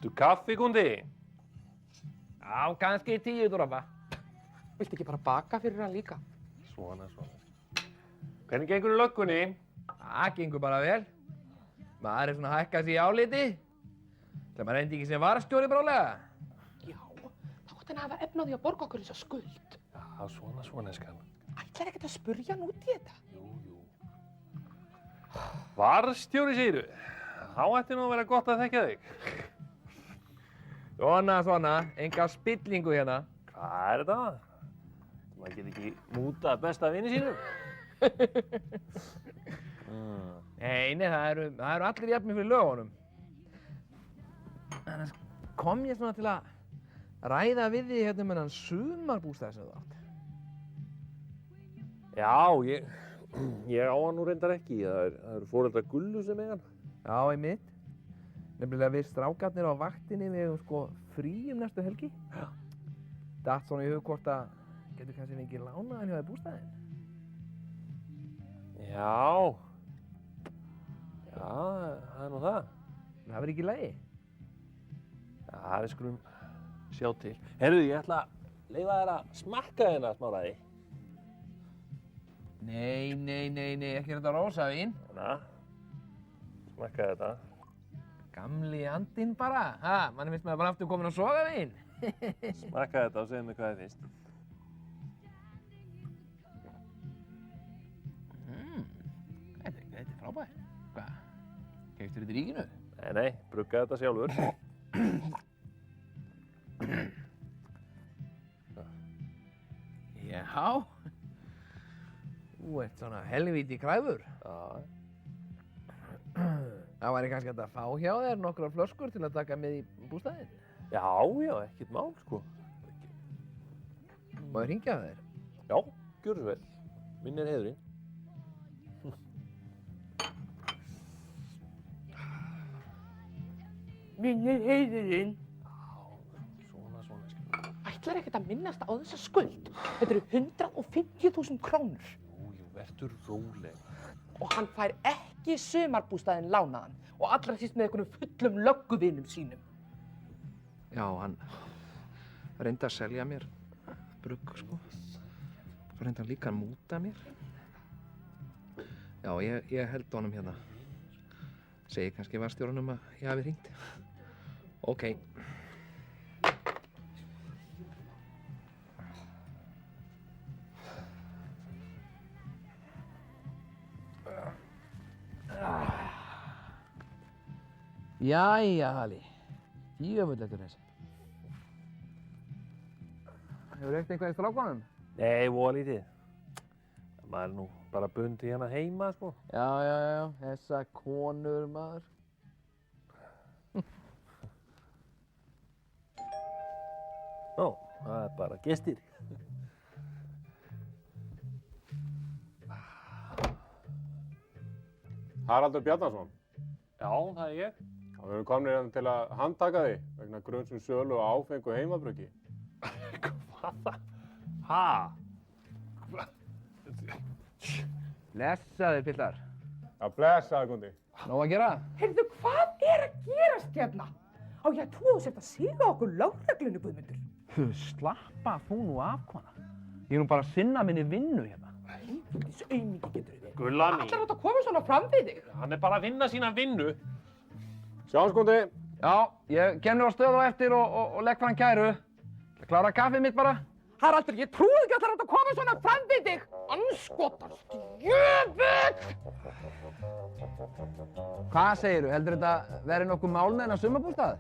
Viltu kaffi, Gundi? Já, kannski 10 dropa. Viltu ekki bara baka fyrir hann líka? Svona. Hvernig gengur í löggunni? Það gengur bara vel. Maður er svona að hækka sig í áliti. Það maður reyndi ekki sem varastjóri brálega. Já, þá átti hann að hafa efni á því að borga okkur þessa skuld. Já, svona, skan. Ætlar ekkert að spurja hann út í þetta? Jú. Varstjóri, segirðu? Þá ætti nú að vera gott að þekkja þig. Svona, enga spillingu hérna. Hvað er þetta? Maður get ekki mútað besta vini sínum. Nei, það eru allir jafnir fyrir lögunum. Annars kom ég svona til að ræða við þig hérna um þennan sumarbústað sem þú átt. Já, ég á hann nú reyndar ekki. Það eru foreldrar Gullu sem eiga hann. Já, einmitt. Nefnilega við strákarnir á vaktinni við eigum sko frí næstu helgi. Já. Datt svona í hug hvort að getur kannski fengið lánað hann hjá þér bústaðinn. Já, það er nú það. Það verður ekki í lagi. Já, við skulum sjá til. Heyrðu, ég ætla að leyfa þér að smakka hérna smáræði. Nei, ekki þetta rósavín. Þannig, smakka þetta. Gamli andinn bara. Manni finnst maður bara aftur komin á sogavín. Smakka þetta og segðu mér hvað þið finnst. Þetta er frábært. Hvað? Keyptirðu þetta í ríkinu? Nei, brugga þetta sjálfur. Já. Þú ert svona helvíti kræfur. Já. Það væri kannski hægt að fá hjá þér nokkrar flöskur til að taka með í bústaðinn. Já, ekkert mál, sko. Má ég hringja á þér? Já, gjörðu svo vel. Minn er heiðurinn. Minn er heiðurinn. Svona, sko. Ætlar ekkert að minnast á þessa skuld. Þetta eru 150.000 krónur. Jú, verður róleg. Og hann fær ekki sumarbústaðinn lánaðan. Og allra síst með einhvernum fullum lögguvinum sínum. Já, hann reyndi að selja mér brugg, sko. Svo reyndi hann líka að múta mér. Já, ég held honum hérna. Segi kannski varstjóranum að ég hafi hringt. Ok. Jæja, Halli. Djöfullegur þessi. Hefur reykt eitthvað í strákunum? Nei, voða lítið. Maður er nú bara bundið hérna heima, sko. Já. Þessa konur, maður. Nó, það er bara gestir. Haraldur Bjarnason. Já, það er ég. Við erum komnir hérna til að handtaka þig vegna gruns sölu á áfengu heimabruggi. Hvað? Ha? Blessaðir, pillar. Já, blessaði, Gundi. Nóg að gera? Heyrðu, hvað er að gerast hérna? Á ég að trúa þú sért að siga okkur lögreglunni, Guðmundur? Slappa þú nú af, kona. Ég er nú bara að sinna minni vinnu hérna. Þessu aumingi getur við. Gulla mín. Ætlar þetta að koma svona fram við þig? Hann er bara að vinna sína vinnu. Sjáumst, Gundi. Já, ég kemur á stöð á eftir og legg fram kæru. Ég klára kaffið mitt bara. Haraldur, ég trúi ekki að það að koma svona fram við þig! Andskotast, jöfull! Hvað segirðu? Heldur þetta verið nokkuð mál með þennan sumarbústað?